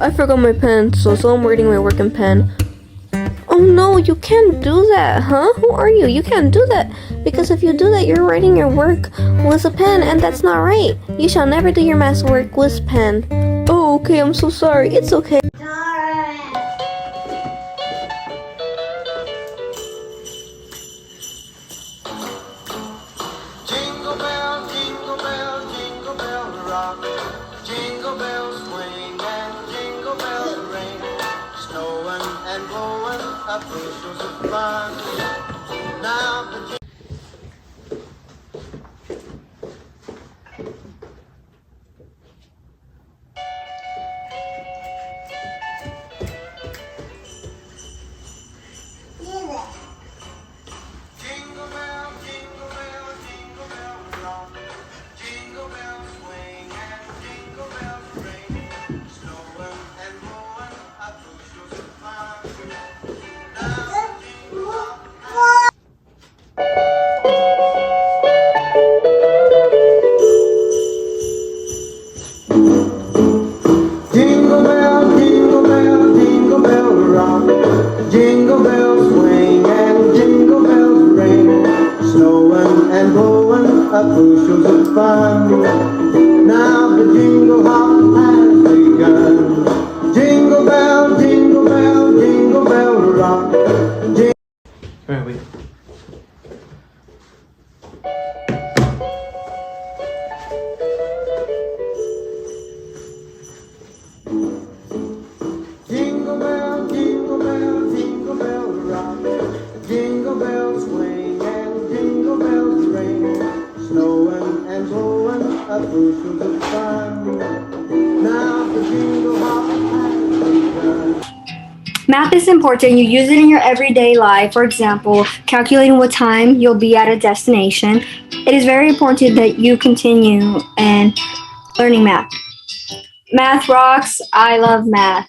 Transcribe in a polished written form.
I forgot my pen, so I'm writing my work in pen. Oh no, you can't do that, huh? Who are you? You can't do that. Because if you do that, you're writing your work with a pen, and that's not right. You shall never do your math work with pen. Oh, okay, I'm so sorry. It's okay. Jingle bell, jingle bell, jingle bell rock. Jingle bells swing and jingle bells ring. Snowing and blowing up bushels of fun. Now the jingle bell, jingle bell, jingle bell rock. Jingle bells swing and jingle bells ring. Snowing and blowing up bushels of fun. Now the jingle Jingle bell, jingle bell, jingle bell rock. Jingle bells swing and jingle bells ring. Snowing and blowing up bushels of fun. Now the jingle hop has begun. Jingle bell, jingle bell, jingle bell rock. Alright, wait. Jingle bell, jingle bell, jingle bell rock. Jingle bells swing and jingle bells ring. Snowing and blowing up bushels of fun. Now the jingle hop has begun. Math is important. You use it in your everyday life. For example, calculating what time you'll be at a destination. It is very important that you continue and learning math. Math rocks. I love math.